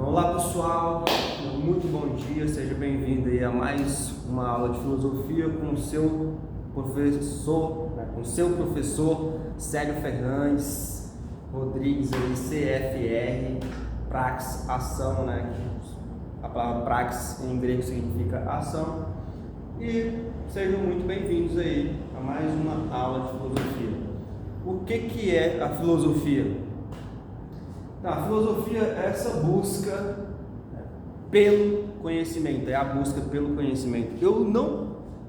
Olá pessoal, muito bom dia, seja bem-vindo aí a mais uma aula de filosofia com o seu professor, Célio Fernandes Rodrigues, aí, CFR, Praxis, ação, né? A palavra praxis em grego significa ação. E sejam muito bem-vindos aí a mais uma aula de filosofia. O que é a filosofia? A filosofia é essa busca pelo conhecimento, é a busca pelo conhecimento. Eu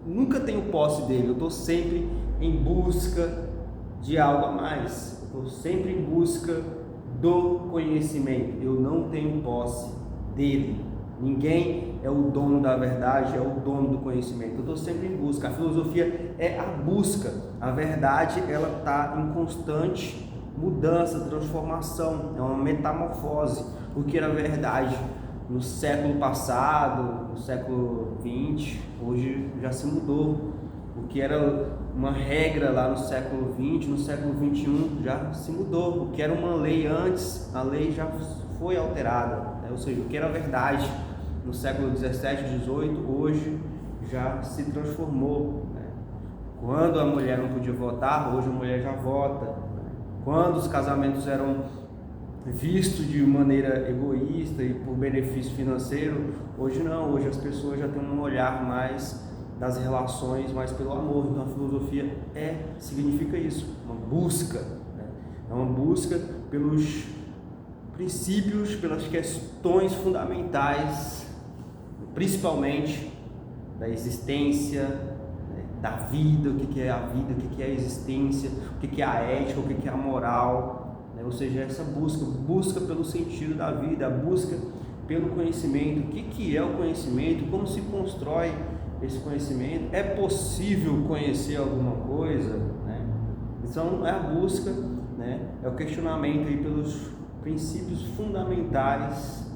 nunca tenho posse dele, eu estou sempre em busca de algo a mais, eu estou sempre em busca do conhecimento, eu não tenho posse dele. Ninguém é o dono da verdade, é o dono do conhecimento. Eu estou sempre em busca. A filosofia é a busca. A verdade, ela está em constante mudança, transformação, é uma metamorfose. O que era verdade no século passado, no século XX, hoje já se mudou. O que era uma regra lá no século XX, no século XXI já se mudou. O que era uma lei antes, a lei já foi alterada, né? Ou seja, o que era verdade no século XVII, XVIII, hoje já se transformou, né? Quando a mulher não podia votar, hoje a mulher já vota. Quando os casamentos eram vistos de maneira egoísta e por benefício financeiro, hoje não, hoje as pessoas já têm um olhar mais das relações, mais pelo amor. Então a filosofia significa isso, uma busca, né? É uma busca pelos princípios, pelas questões fundamentais, principalmente da existência, da vida, o que é a vida, o que é a existência, o que é a ética, o que é a moral, né? Ou seja, essa busca pelo sentido da vida, a busca pelo conhecimento. O que é o conhecimento, como se constrói esse conhecimento, é possível conhecer alguma coisa, né? Então é a busca, né? É o questionamento aí pelos princípios fundamentais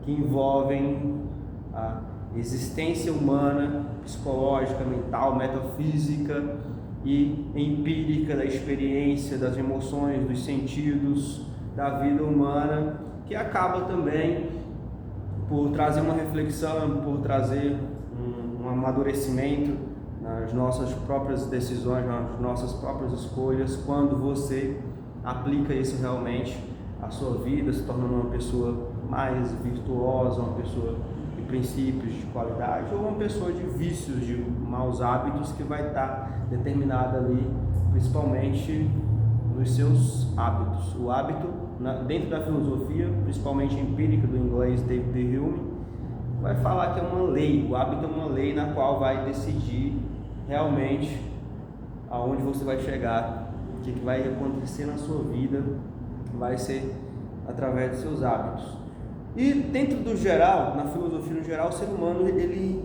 que envolvem a existência humana, psicológica, mental, metafísica e empírica, da experiência, das emoções, dos sentidos da vida humana, que acaba também por trazer uma reflexão, por trazer um amadurecimento nas nossas próprias decisões, nas nossas próprias escolhas, quando você aplica isso realmente à sua vida, se tornando uma pessoa mais virtuosa, uma pessoa de princípios, de qualidade, ou uma pessoa de vícios, de maus hábitos, que vai estar determinada ali, principalmente nos seus hábitos. O hábito, dentro da filosofia, principalmente empírica, do inglês David Hume, vai falar que é uma lei. O hábito é uma lei na qual vai decidir realmente aonde você vai chegar, o que vai acontecer na sua vida, vai ser através dos seus hábitos. E dentro do geral, na filosofia no geral, o ser humano ele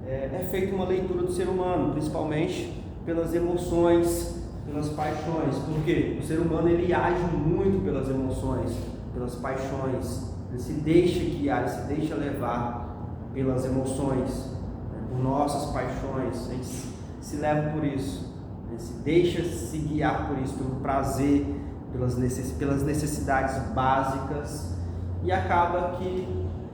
é feita uma leitura do ser humano, principalmente pelas emoções, pelas paixões. Porque o ser humano ele age muito pelas emoções, pelas paixões. Ele se deixa guiar, ele se deixa levar pelas emoções, né, por nossas paixões. A gente se leva por isso, né, se deixa se guiar por isso, pelo prazer, pelas necessidades básicas. E acaba que,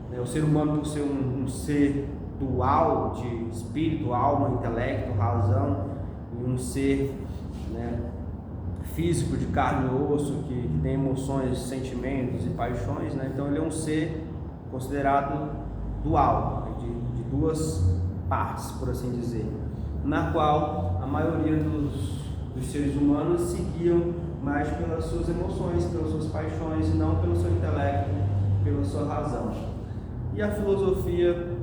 né, o ser humano, por ser um ser dual de espírito, alma, intelecto, razão, e um ser, né, físico, de carne e osso, que tem emoções, sentimentos e paixões, né? Então ele é um ser considerado dual, né, de duas partes, por assim dizer, na qual a maioria dos seres humanos se guiam mais pelas suas emoções, pelas suas paixões, e não pelo seu intelecto, pela sua razão. E a filosofia,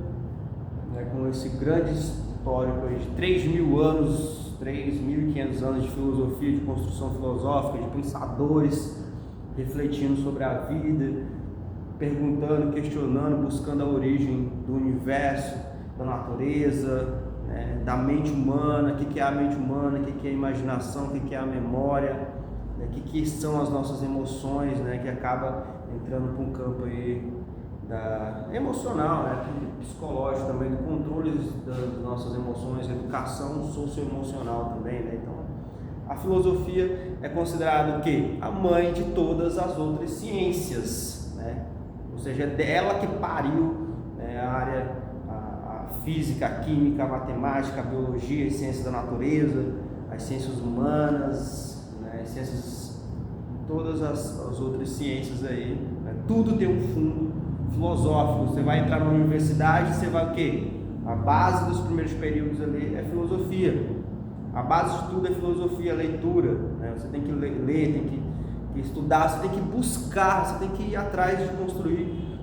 né, com esse grande histórico aí de 3.000 anos, 3.500 anos de filosofia, de construção filosófica, de pensadores refletindo sobre a vida, perguntando, questionando, buscando a origem do universo, da natureza, né, da mente humana, o que é a mente humana, o que é a imaginação, o que é a memória, né, o que são as nossas emoções, né, que acaba entrando para um campo aí emocional, né, psicológico também, do controle das nossas emoções, educação socioemocional também, né? Então, a filosofia é considerada o quê? A mãe de todas as outras ciências, né? ou seja, é dela que pariu, né, a área, a física, a química, a matemática, a biologia, as ciências da natureza, as ciências humanas, né, as ciências, todas as outras ciências aí, né, tudo tem um fundo filosófico. Você vai entrar na universidade, você vai o quê? A base dos primeiros períodos ali é filosofia. A base de tudo é filosofia, leitura, né? Você tem que ler, tem que estudar, você tem que buscar, você tem que ir atrás de construir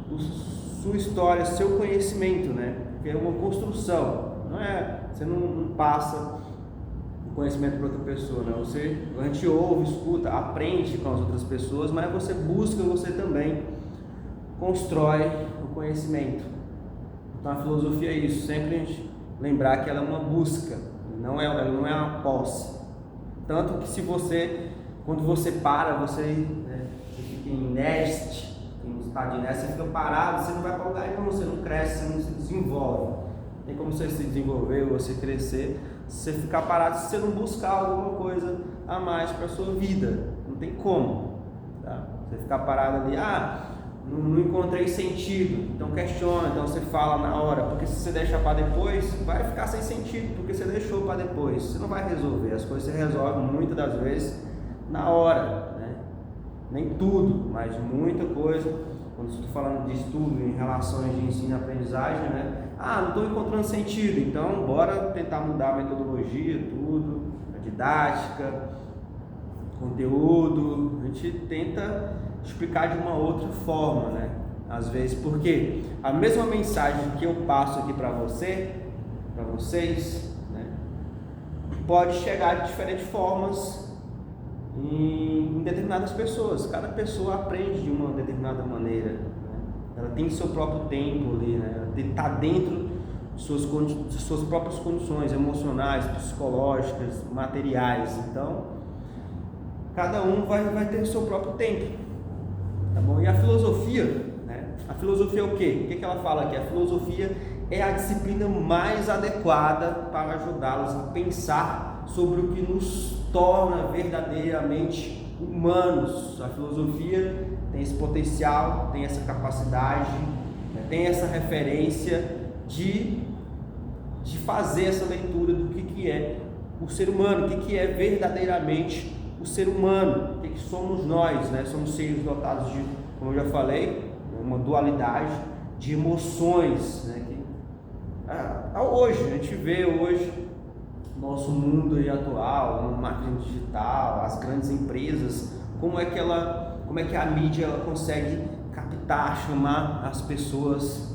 sua história, seu conhecimento, né? Porque é uma construção, não é? Você não passa o conhecimento para outra pessoa, né? A gente ouve, escuta, aprende com as outras pessoas, mas você busca, você também constrói o conhecimento. Então a filosofia é isso, sempre a gente lembrar que ela é uma busca, ela não é uma posse. Tanto que se você, quando você para, você fica inerte, em estado de inércia, você fica parado, você não vai para lugar nenhum, você não cresce, você não se desenvolve. Tem como você se desenvolver, você crescer, se você ficar parado, se você não buscar alguma coisa a mais para a sua vida, não tem como, tá? Você ficar parado ali, não encontrei sentido, então questiona, então você fala na hora, porque se você deixar para depois, vai ficar sem sentido, porque você deixou para depois, você não vai resolver, as coisas você resolve muitas das vezes na hora, né? Nem tudo, mas muita coisa, quando estou falando de estudo em relações de ensino e aprendizagem, né? Não estou encontrando sentido, então bora tentar mudar a metodologia, tudo, a didática, conteúdo, a gente tenta explicar de uma outra forma, né? Às vezes, porque a mesma mensagem que eu passo aqui para você, para vocês, né, pode chegar de diferentes formas em determinadas pessoas. Cada pessoa aprende de uma determinada maneira, né? Ela tem seu próprio tempo ali, né? Ela está dentro de suas próprias condições emocionais, psicológicas, materiais. Então, cada um vai ter o seu próprio tempo. Tá bom? E a filosofia, né? A filosofia é o quê? O que ela fala aqui? A filosofia é a disciplina mais adequada para ajudá-los a pensar sobre o que nos torna verdadeiramente humanos. A filosofia tem esse potencial, tem essa capacidade, né? Tem essa referência de fazer essa leitura do que é o ser humano, o que é verdadeiramente o ser humano, o que somos nós, né? Somos seres dotados de, como eu já falei, uma dualidade de emoções, né? Hoje, a gente vê hoje nosso mundo aí atual, no marketing digital, as grandes empresas, como é que a mídia ela consegue captar, chamar as pessoas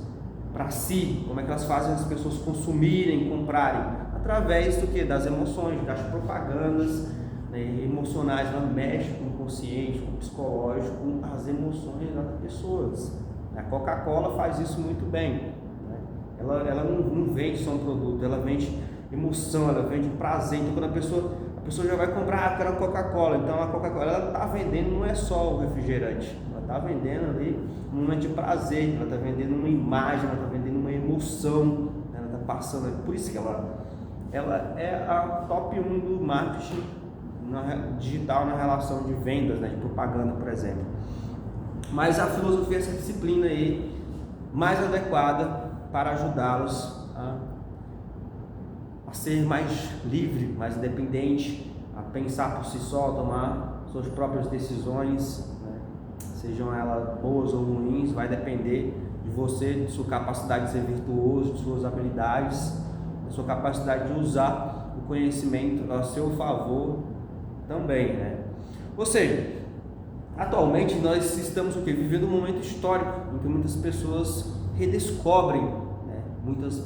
para si, como é que elas fazem as pessoas consumirem, comprarem, através do que? Das emoções, das propagandas, né, emocionais. Ela mexe com o consciente, com o psicológico, com as emoções das pessoas. A Coca-Cola faz isso muito bem, né? Ela não vende só um produto, ela vende emoção, ela vende prazer. Então quando a pessoa já vai comprar, quero Coca-Cola, então a Coca-Cola ela está vendendo, não é só o refrigerante, ela está vendendo ali um momento de prazer, ela está vendendo uma imagem, ela está vendendo uma emoção, né? Ela está passando, por isso que ela é a top 1 do marketing digital na relação de vendas, né, de propaganda, por exemplo. Mas a filosofia é essa disciplina aí mais adequada para ajudá-los a ser mais livre, mais independente, a pensar por si só, tomar suas próprias decisões, né? Sejam elas boas ou ruins, vai depender de você, de sua capacidade de ser virtuoso, de suas habilidades, da sua capacidade de usar o conhecimento a seu favor também, né? Ou seja, atualmente nós estamos vivendo um momento histórico em que muitas pessoas redescobrem, né? Muitas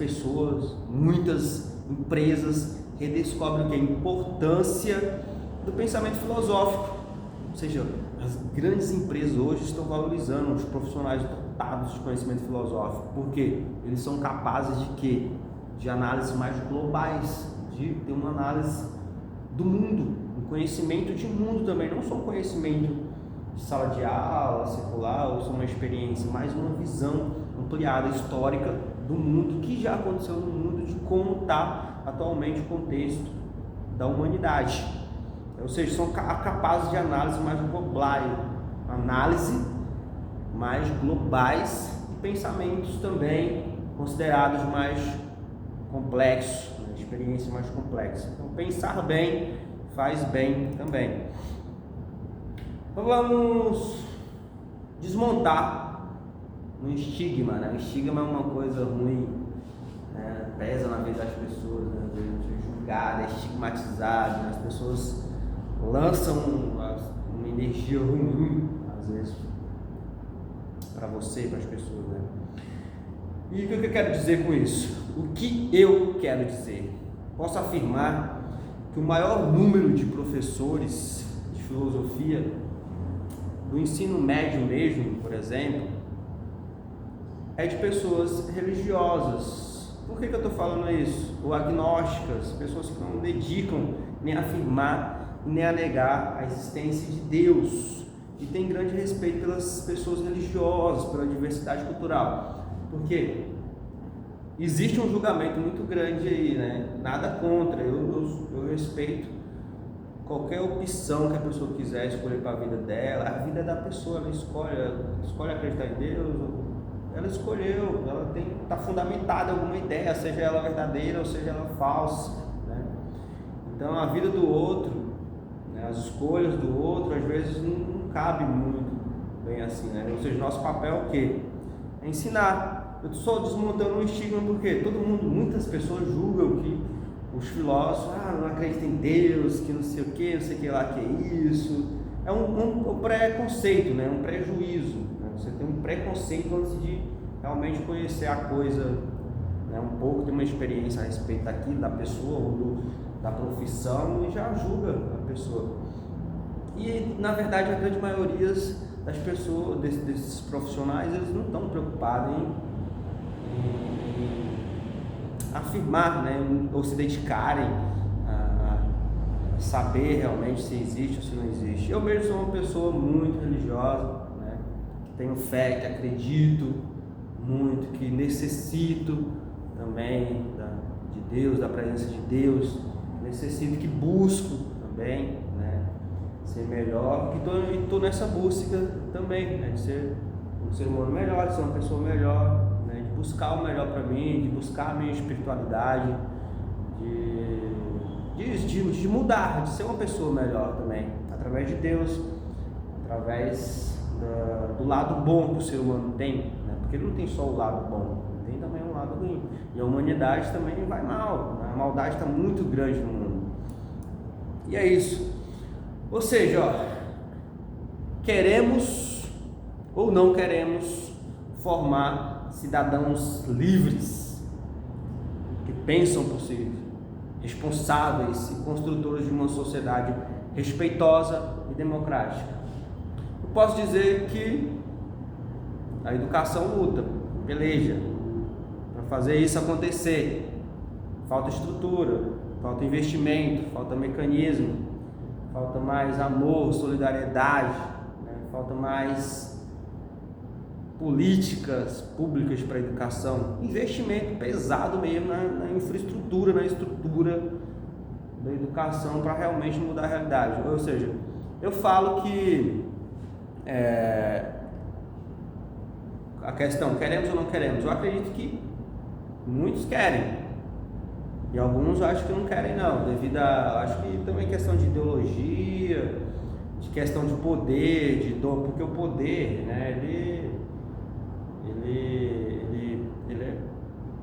empresas redescobrem a importância do pensamento filosófico. Ou seja, as grandes empresas hoje estão valorizando os profissionais dotados de conhecimento filosófico, porque eles são capazes de quê? De análises mais globais, de ter uma análise do mundo, um conhecimento de mundo também, não só um conhecimento de sala de aula, circular, ou só uma experiência, mas uma visão ampliada, histórica do mundo, que já aconteceu no mundo, de como está atualmente o contexto da humanidade. Ou seja, são capazes de análise mais global, análise mais globais e pensamentos também considerados mais complexos, né? Experiências mais complexas. Então, pensar bem faz bem também. Então, vamos desmontar um estigma, né? O estigma é uma coisa ruim, né? Pesa na vida das pessoas, né? É julgado, é estigmatizado, né? As pessoas lançam uma energia ruim, às vezes, para você e para as pessoas, né? E o que eu quero dizer com isso? O que eu quero dizer? Posso afirmar que o maior número de professores de filosofia do ensino médio mesmo, por exemplo, é de pessoas religiosas. Por que eu estou falando isso? Ou agnósticas, pessoas que não dedicam nem a afirmar nem a negar a existência de Deus, e tem grande respeito pelas pessoas religiosas, pela diversidade cultural. Porque existe um julgamento muito grande aí, né? Nada contra, eu respeito qualquer opção que a pessoa quiser escolher para a vida dela. A vida é da pessoa, ela escolhe acreditar em Deus, ela escolheu, ela está fundamentada em alguma ideia, seja ela verdadeira ou seja ela falsa, né? Então a vida do outro, né, as escolhas do outro, às vezes não cabe muito bem assim, né? Ou seja, nosso papel é o quê? É ensinar. Eu estou desmontando um estigma porque muitas pessoas julgam que os filósofos, não acreditam em Deus, que não sei o que lá que é isso. É um preconceito, né? Um prejuízo, né? Você tem um preconceito antes de realmente conhecer a coisa, né? Um pouco, ter uma experiência a respeito daquilo, da pessoa ou da profissão, e já julga a pessoa. E na verdade a grande maioria das pessoas, desses profissionais, eles não estão preocupados em afirmar, né, ou se dedicarem a saber realmente se existe ou se não existe. Eu mesmo sou uma pessoa muito religiosa, né, que tenho fé, que acredito muito, que necessito também de Deus, da presença de Deus, necessito, que busco também, né, ser melhor, e estou nessa busca também, né, de ser um ser humano melhor, de ser uma pessoa melhor, né, de buscar o melhor para mim, de buscar a minha espiritualidade, de mudar, de ser uma pessoa melhor também, através de Deus, através do lado bom que o ser humano tem, né, porque ele não tem só o lado bom, tem também um lado ruim, e a humanidade também vai mal, né? A maldade está muito grande no mundo, e é isso. Ou seja, queremos ou não queremos formar cidadãos livres, que pensam por si, responsáveis e construtores de uma sociedade respeitosa e democrática. Eu posso dizer que a educação luta, peleja para fazer isso acontecer. Falta estrutura, falta investimento, falta mecanismo, falta mais amor, solidariedade, né? Falta mais políticas públicas para a educação, investimento pesado mesmo na infraestrutura, na estrutura da educação para realmente mudar a realidade. Ou seja, eu falo que a questão, queremos ou não queremos, eu acredito que muitos querem, e alguns eu acho que não querem não, devido a, acho que também questão de ideologia, de questão de poder, porque o poder, né,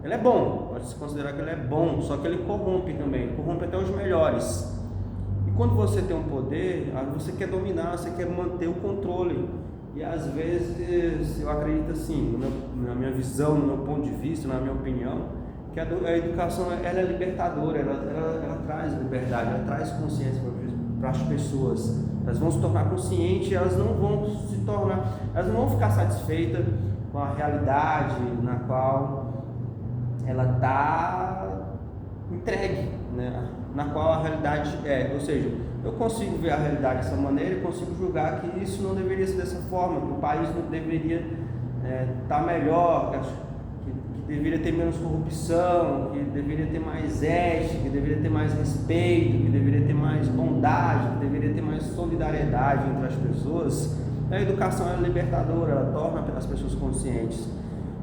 ele é bom, pode se considerar que ele é bom, só que ele corrompe também, corrompe até os melhores. E quando você tem um poder, você quer dominar, você quer manter o controle. E às vezes eu acredito assim, na minha visão, no meu ponto de vista, na minha opinião, que a educação ela é libertadora, ela traz liberdade, ela traz consciência para as pessoas. Elas vão se tornar conscientes, elas não vão ficar satisfeitas com a realidade na qual ela está entregue, né? Na qual a realidade é, ou seja, eu consigo ver a realidade dessa maneira e consigo julgar que isso não deveria ser dessa forma, que o país não deveria estar melhor, que deveria ter menos corrupção, que deveria ter mais ética, que deveria ter mais respeito, que deveria ter mais bondade, que deveria ter mais solidariedade entre as pessoas, A educação é libertadora, ela torna as pessoas conscientes.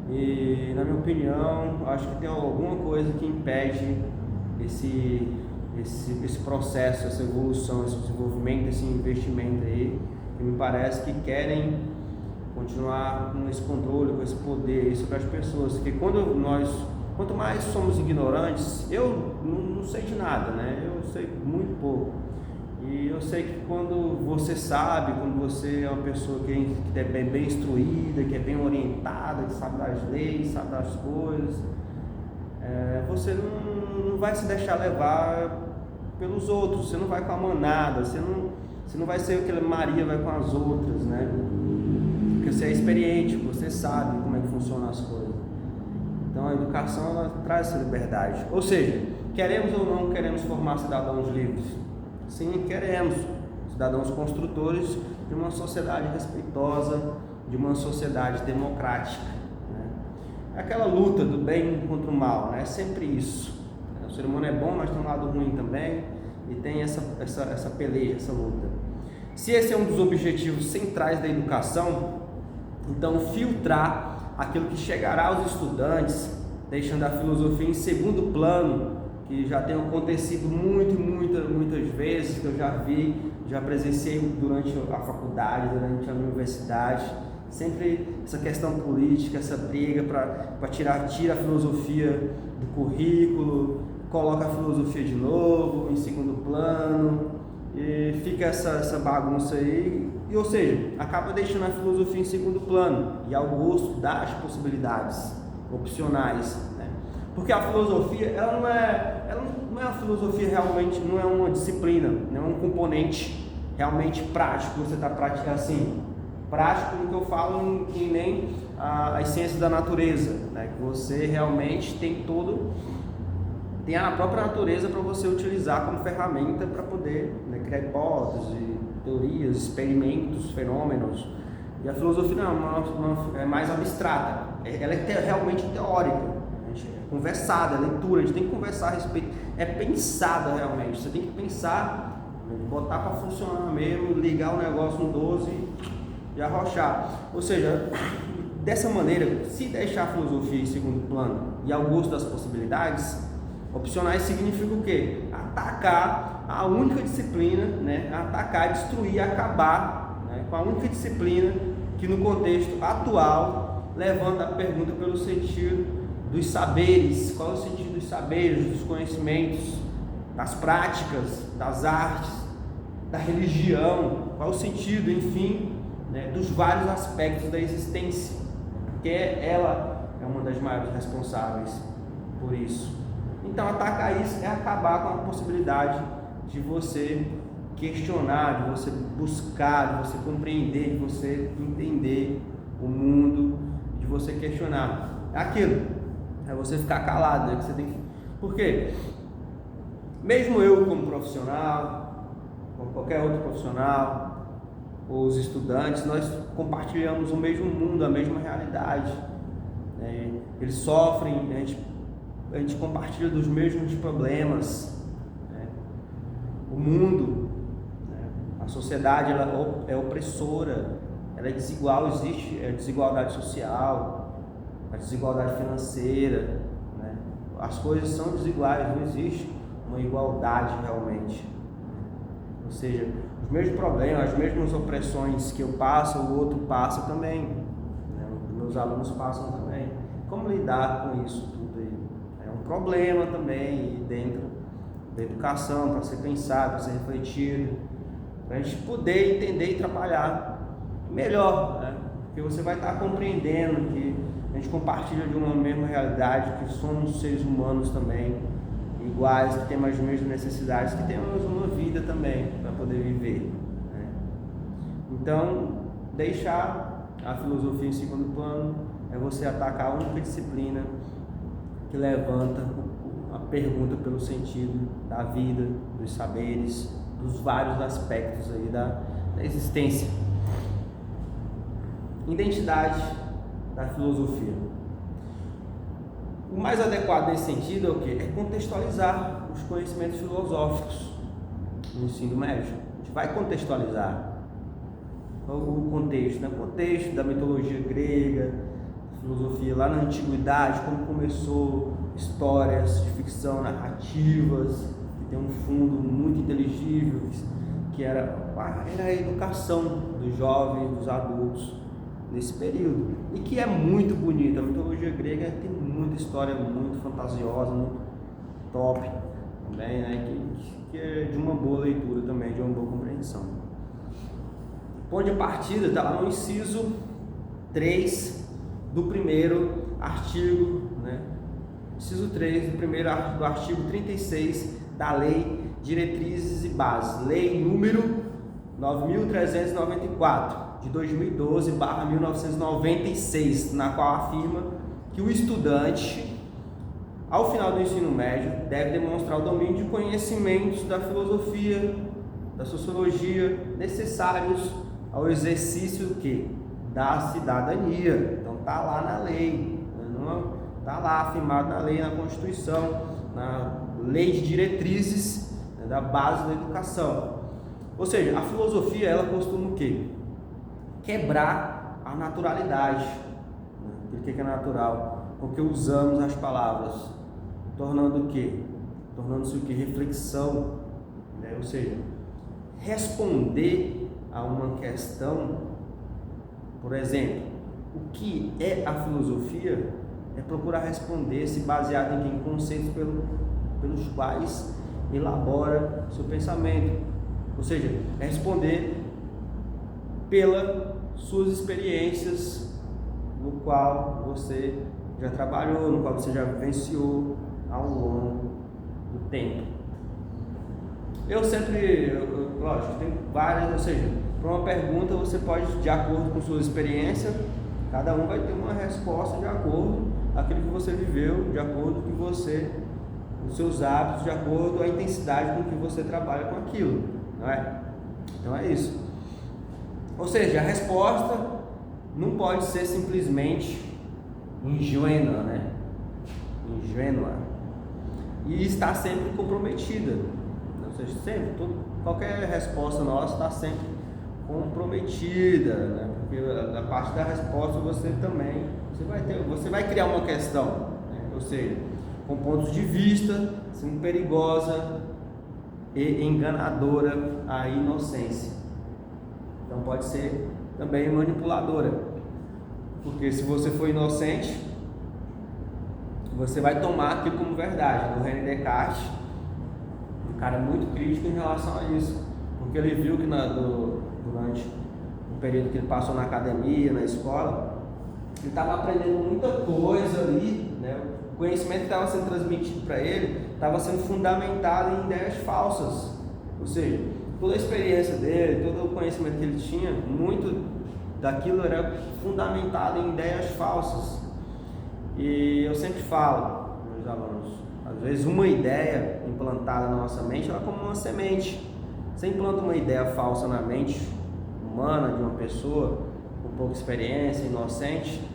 E, na minha opinião, acho que tem alguma coisa que impede esse processo, essa evolução, esse desenvolvimento, esse investimento aí, que me parece que querem continuar com esse controle, com esse poder sobre as pessoas. Porque quanto mais somos ignorantes, eu não sei de nada, né? Eu sei muito pouco. E eu sei que quando você sabe, quando você é uma pessoa que é bem instruída, que é bem orientada, que sabe das leis, sabe das coisas, você não vai se deixar levar pelos outros, você não vai com a manada, você não vai ser o que Maria vai com as outras, né? Porque você é experiente, você sabe como é que funcionam as coisas. Então a educação, ela traz essa liberdade. Ou seja, queremos ou não queremos formar cidadãos livres? Sim, queremos cidadãos construtores de uma sociedade respeitosa, de uma sociedade democrática, né? É aquela luta do bem contra o mal, né? É sempre isso. O ser humano é bom, mas tem um lado ruim também, e tem essa peleja, essa luta. Se esse é um dos objetivos centrais da educação, então filtrar aquilo que chegará aos estudantes, deixando a filosofia em segundo plano, que já tem acontecido muitas vezes, que eu já presenciei durante a faculdade, durante a universidade, sempre essa questão política, essa briga para tira a filosofia do currículo, coloca a filosofia de novo em segundo plano, e fica essa bagunça aí, ou seja, acaba deixando a filosofia em segundo plano e ao gosto das possibilidades opcionais, né? Porque a filosofia, ela não é uma filosofia realmente, não é uma disciplina, não é um componente realmente prático, você está praticando assim, prático no que eu falo que nem as ciências da natureza, né? Que você realmente tem a própria natureza para você utilizar como ferramenta para poder, né, criar hipóteses, teorias, experimentos, fenômenos. E a filosofia não, é mais abstrata, ela é realmente teórica, é conversada, é leitura, a gente tem que conversar a respeito, é pensada realmente, você tem que pensar, botar para funcionar mesmo, ligar o negócio no 12 e arrochar. Ou seja, dessa maneira, se deixar a filosofia em segundo plano e ao gosto das possibilidades, opcionais significa o quê? Atacar a única disciplina, né? Atacar, destruir, acabar, né? Com a única disciplina que no contexto atual levanta a pergunta pelo sentido dos saberes. Qual é o sentido dos saberes, dos conhecimentos, das práticas, das artes, da religião? Qual é o sentido, enfim, né, dos vários aspectos da existência? Porque ela é uma das maiores responsáveis por isso. Então, atacar isso é acabar com a possibilidade de você questionar, de você buscar, de você compreender, de você entender o mundo, de você questionar. É aquilo, é você ficar calado, né? Que você tem que... Por quê? Mesmo eu como profissional, como qualquer outro profissional, ou os estudantes, nós compartilhamos o mesmo mundo, a mesma realidade, né? Eles sofrem, a gente compartilha dos mesmos problemas, né? O mundo, né? A sociedade, ela é opressora, ela é desigual, existe desigualdade social, a desigualdade financeira, né? As coisas são desiguais, não existe uma igualdade realmente. Ou seja, os mesmos problemas, as mesmas opressões que eu passo, o outro passa também, né? Meus alunos passam também. Como lidar com isso tudo aí? É um problema também dentro da educação, para ser pensado, para ser refletido, para a gente poder entender e trabalhar melhor, né? Porque você vai estar compreendendo que a gente compartilha de uma mesma realidade, que somos seres humanos também, iguais, que temos as mesmas necessidades, que temos uma vida também para poder viver, né? Então, deixar a filosofia em segundo plano é você atacar a única disciplina que levanta a pergunta pelo sentido da vida, dos saberes, dos vários aspectos aí da existência. Identidade da filosofia. O mais adequado nesse sentido é o quê? É contextualizar os conhecimentos filosóficos no ensino médio. A gente vai contextualizar. o contexto, né? O contexto da mitologia grega, filosofia lá na antiguidade, como começou, histórias de ficção, narrativas, que tem um fundo muito inteligível, que era a educação dos jovens, dos adultos nesse período, e que é muito bonita. A mitologia grega tem muita história muito fantasiosa, muito top também, né? Que é de uma boa leitura também, de uma boa compreensão. Ponto de partida está lá no inciso 3 do primeiro artigo, né? Inciso 3 do artigo 36 da Lei Diretrizes e Bases, Lei número 9.394 de 2012/1996, na qual afirma que o estudante, ao final do ensino médio, deve demonstrar o domínio de conhecimentos da filosofia, da sociologia, necessários ao exercício do quê? Da cidadania. Então está lá na lei, está lá afirmado na lei, na Constituição, na Lei de Diretrizes, né, da base da educação. Ou seja, a filosofia, ela costuma o quê? Quebrar a naturalidade, né? O que é natural? Porque usamos as palavras, tornando o quê? Tornando-se o quê? Reflexão, né? Ou seja, responder a uma questão, por exemplo, o que é a filosofia? É procurar responder, se baseado em conceitos pelos quais elabora seu pensamento. Ou seja, é responder pelas suas experiências no qual você já trabalhou, no qual você já vivenciou ao longo do tempo. Lógico, tem várias, ou seja, para uma pergunta você pode, de acordo com suas experiências, cada um vai ter uma resposta de acordo com aquilo que você viveu, de acordo com os seus hábitos, de acordo com a intensidade com que você trabalha com aquilo, não é? Então é isso. Ou seja, a resposta não pode ser simplesmente ingênua, né? Ingênua. E está sempre comprometida. Ou seja, qualquer resposta nossa está sempre comprometida, né? Porque a parte da resposta você vai criar uma questão, né? Ou seja, com pontos de vista, sendo perigosa e enganadora a inocência. Então pode ser também manipuladora, porque se você for inocente, você vai tomar aquilo como verdade. O René Descartes, um cara muito crítico em relação a isso, porque ele viu que durante o período que ele passou na academia, na escola, ele estava aprendendo muita coisa ali, né? O conhecimento que estava sendo transmitido para ele estava sendo fundamentado em ideias falsas. Ou seja, toda a experiência dele, todo o conhecimento que ele tinha, muito daquilo era fundamentado em ideias falsas. E eu sempre falo, meus alunos, às vezes uma ideia implantada na nossa mente, ela é como uma semente. Você implanta uma ideia falsa na mente humana de uma pessoa com pouca experiência, inocente,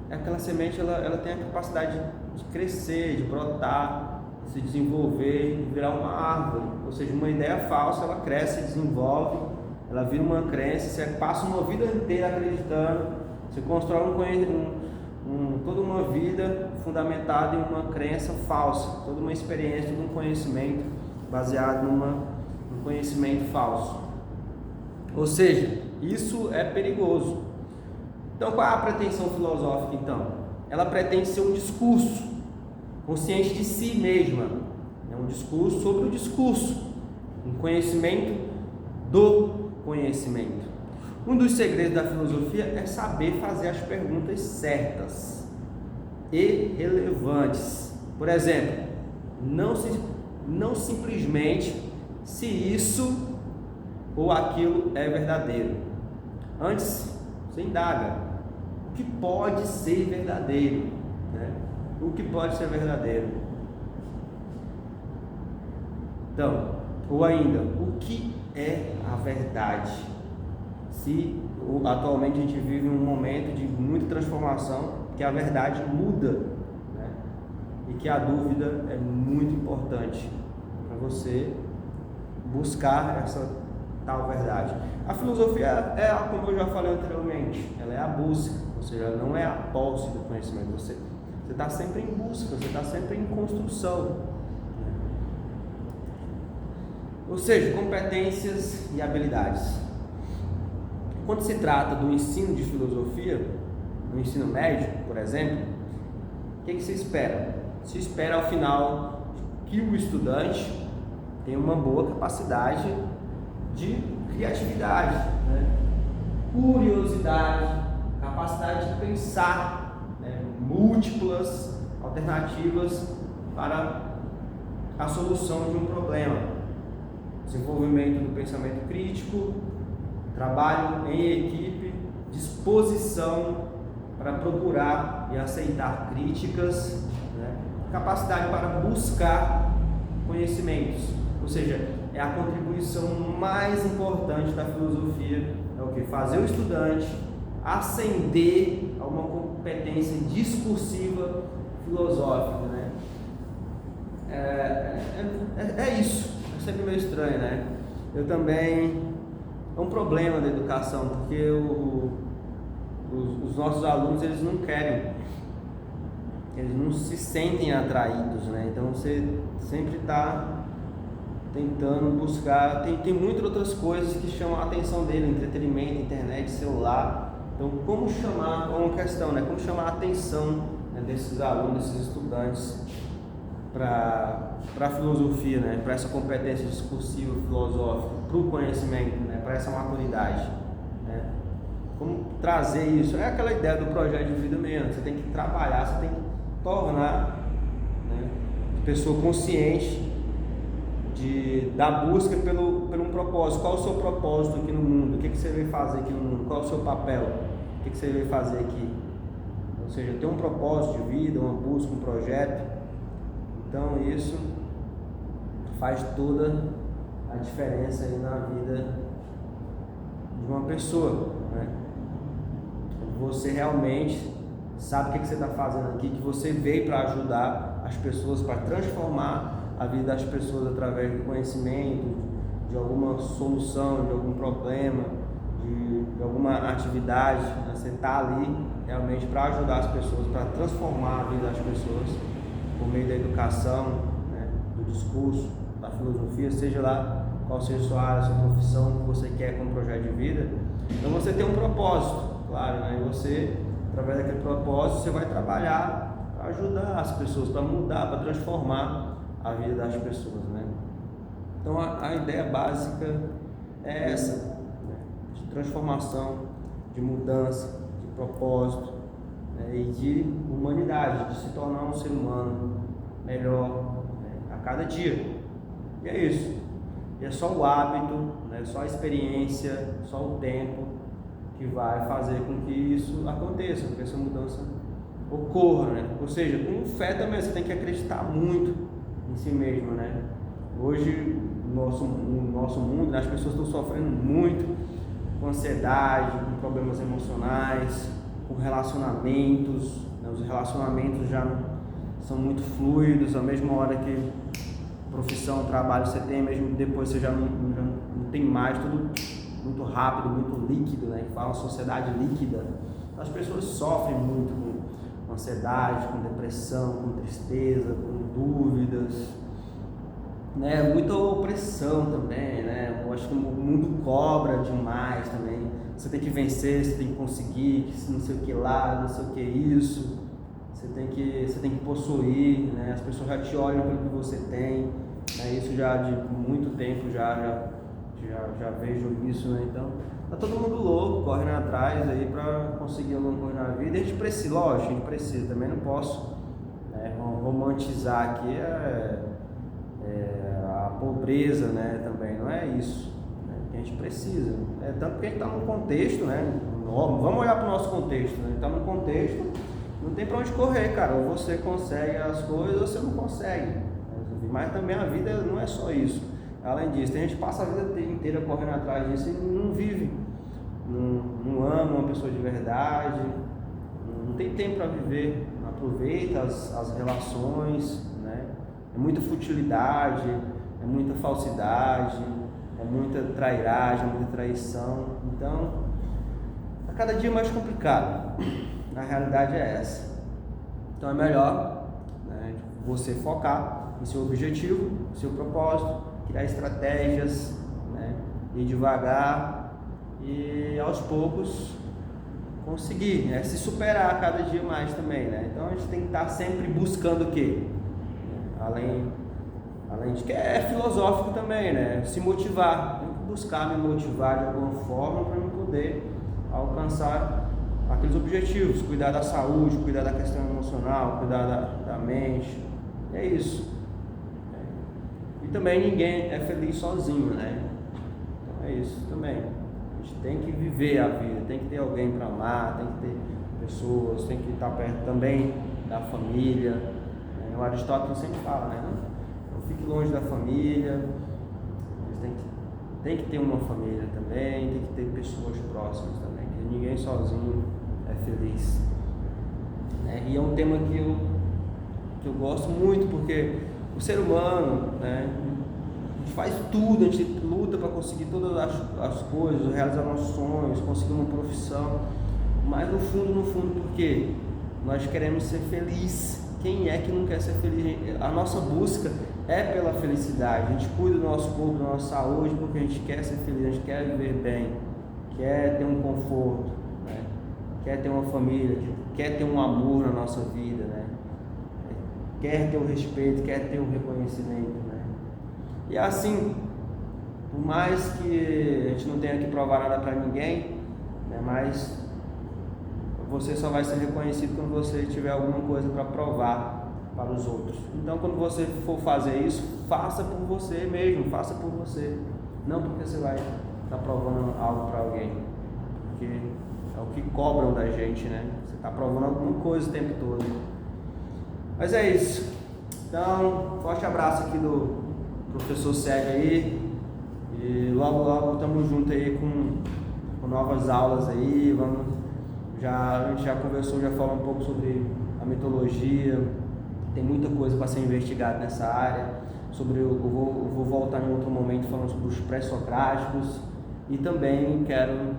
aquela semente ela tem a capacidade de crescer, de brotar, de se desenvolver e virar uma árvore. Ou seja, uma ideia falsa, ela cresce, desenvolve, ela vira uma crença, você passa uma vida inteira acreditando, você constrói toda uma vida fundamentada em uma crença falsa, toda uma experiência, todo um conhecimento baseado num conhecimento falso. Ou seja, isso é perigoso. Então, qual é a pretensão filosófica, então? Ela pretende ser um discurso consciente de si mesma, é um discurso sobre o discurso, um conhecimento do conhecimento. Um dos segredos da filosofia é saber fazer as perguntas certas e relevantes. Por exemplo, não simplesmente se isso ou aquilo é verdadeiro. Antes, você indaga o que pode ser verdadeiro, né? O que pode ser verdadeiro. Então, ou ainda, o que é a verdade? Se atualmente a gente vive um momento de muita transformação, que a verdade muda, né? E que a dúvida é muito importante para você buscar tal verdade. A filosofia é, como eu já falei anteriormente, ela é a busca, ou seja, ela não é a posse do conhecimento. Você está sempre em busca, você está sempre em construção. Ou seja, competências e habilidades. Quando se trata do ensino de filosofia, no ensino médio, por exemplo, o que se espera? Se espera ao final que o estudante tenha uma boa capacidade de criatividade, né? Curiosidade, capacidade de pensar, né? Múltiplas alternativas para a solução de um problema, desenvolvimento do pensamento crítico, trabalho em equipe, disposição para procurar e aceitar críticas, né? Capacidade para buscar conhecimentos, ou seja, é a contribuição mais importante da filosofia, é o que? Fazer o estudante ascender a uma competência discursiva filosófica, né? É isso, é sempre meio estranho, né? Eu também, é um problema da educação, porque os nossos alunos, eles não querem, eles não se sentem atraídos, né? Então você sempre está tentando buscar, tem muitas outras coisas que chamam a atenção dele, entretenimento, internet, celular. Então como chamar, é uma questão, né? Como chamar a atenção, né, desses alunos, desses estudantes para a filosofia, né? Para essa competência discursiva, filosófica, para o conhecimento, né? Para essa maturidade, né? Como trazer isso? É aquela ideia do projeto de vida mesmo. Você tem que trabalhar, você tem que tornar, né, pessoa consciente da busca pelo um propósito. Qual é o seu propósito aqui no mundo? O que você veio fazer aqui no mundo? Qual é o seu papel? O que você veio fazer aqui? Ou seja, ter um propósito de vida, uma busca, um projeto. Então isso faz toda a diferença aí na vida de uma pessoa, né? Você realmente sabe o que você está fazendo aqui, que você veio para ajudar as pessoas, para transformar a vida das pessoas através do conhecimento, de alguma solução, de algum problema, de alguma atividade, né? Você está ali realmente para ajudar as pessoas, para transformar a vida das pessoas por meio da educação, né? Do discurso, da filosofia, seja lá qual seja a sua área, a sua profissão, que você quer como projeto de vida. Então você tem um propósito, claro, né? E você, através daquele propósito, você vai trabalhar para ajudar as pessoas, para mudar, para transformar a vida das pessoas, né? Então a ideia básica é essa, né? De transformação, de mudança, de propósito, né? E de humanidade, de se tornar um ser humano melhor, né? A cada dia. E é isso. E é só o hábito, né? Só a experiência, só o tempo que vai fazer com que isso aconteça, com que essa mudança ocorra, né? Ou seja, com fé também você tem que acreditar muito em si mesmo, né? Hoje, no nosso mundo, as pessoas estão sofrendo muito com ansiedade, com problemas emocionais, com relacionamentos, né? Os relacionamentos já são muito fluidos, a mesma hora que profissão, trabalho você tem, mesmo depois você já não tem mais, tudo muito rápido, muito líquido, né? Que fala sociedade líquida. As pessoas sofrem muito com ansiedade, com depressão, com tristeza, com dúvidas, né? Muita opressão também, né? Eu acho que o mundo cobra demais também. Você tem que vencer, você tem que conseguir, não sei o que lá, não sei o que isso. Você tem que possuir, né? As pessoas já te olham pelo que você tem, né? Isso já de muito tempo já vejo isso, né? Então tá todo mundo louco, correndo atrás aí para conseguir alguma coisa na vida. E a gente precisa, lógico, a gente precisa. Também não posso, né, romantizar aqui a pobreza, né? Também não é isso, né, que a gente precisa. Tanto que a gente está num contexto, né? Vamos olhar para o nosso contexto, né? A gente está num contexto, não tem para onde correr, cara. Ou você consegue as coisas ou você não consegue. Mas também a vida não é só isso. Além disso, tem gente que passa a vida inteira correndo atrás disso e não vive, não ama uma pessoa de verdade, não tem tempo para viver, não aproveita as relações, né? É muita futilidade, é muita falsidade, é muita trairagem, muita traição. Então, a cada dia mais complicado. A realidade é essa. Então é melhor, né, você focar em seu objetivo, seu propósito, criar estratégias, né, ir devagar e aos poucos conseguir, né, se superar a cada dia mais também, né? Então a gente tem que estar sempre buscando o quê? Além de que é filosófico também, né? Se motivar, tem que buscar me motivar de alguma forma para eu poder alcançar aqueles objetivos, cuidar da saúde, cuidar da questão emocional, cuidar da mente, é isso. E também ninguém é feliz sozinho, né? Então é isso também. A gente tem que viver a vida, tem que ter alguém para amar, tem que ter pessoas, tem que estar perto também da família. O Aristóteles sempre fala, né? Não fique longe da família, tem que ter uma família também, tem que ter pessoas próximas também, porque ninguém sozinho é feliz. E é um tema que eu gosto muito, porque o ser humano, né, a gente faz tudo, a gente luta para conseguir todas as coisas, realizar nossos sonhos, conseguir uma profissão, mas no fundo, por quê? Nós queremos ser felizes. Quem é que não quer ser feliz? A nossa busca é pela felicidade. A gente cuida do nosso corpo, da nossa saúde, porque a gente quer ser feliz, a gente quer viver bem, quer ter um conforto, né? Quer ter uma família, quer ter um amor na nossa vida, né? Quer ter o respeito, quer ter o reconhecimento, né? E assim, por mais que a gente não tenha que provar nada para ninguém, né? Mas você só vai ser reconhecido quando você tiver alguma coisa para provar para os outros. Então, quando você for fazer isso, faça por você mesmo, faça por você, não porque você vai estar provando algo para alguém, porque é o que cobram da gente, né? Você está provando alguma coisa o tempo todo. Mas é isso. Então, forte abraço aqui do professor Célio aí, e logo estamos juntos aí com novas aulas aí. A gente já conversou, já falou um pouco sobre a mitologia, tem muita coisa para ser investigada nessa área. Eu vou voltar em outro momento falando sobre os pré-socráticos, e também quero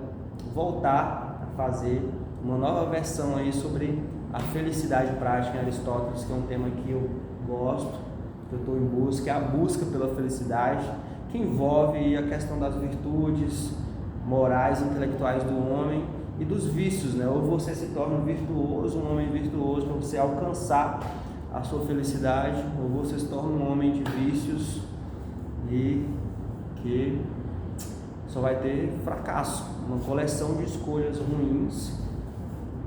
voltar a fazer uma nova versão aí sobre a felicidade prática em Aristóteles, que é um tema que eu gosto, que eu estou em busca, é a busca pela felicidade, que envolve a questão das virtudes morais e intelectuais do homem e dos vícios, né? Ou você se torna um homem virtuoso para você alcançar a sua felicidade, ou você se torna um homem de vícios e que só vai ter fracasso, uma coleção de escolhas ruins,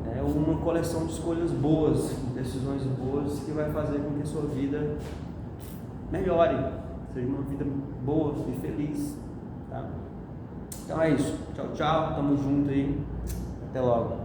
né? Ou uma coleção de escolhas boas, decisões boas, que vai fazer com que a sua vida melhore, seja uma vida boa e feliz, tá? Então é isso, tchau, tamo junto aí, até logo.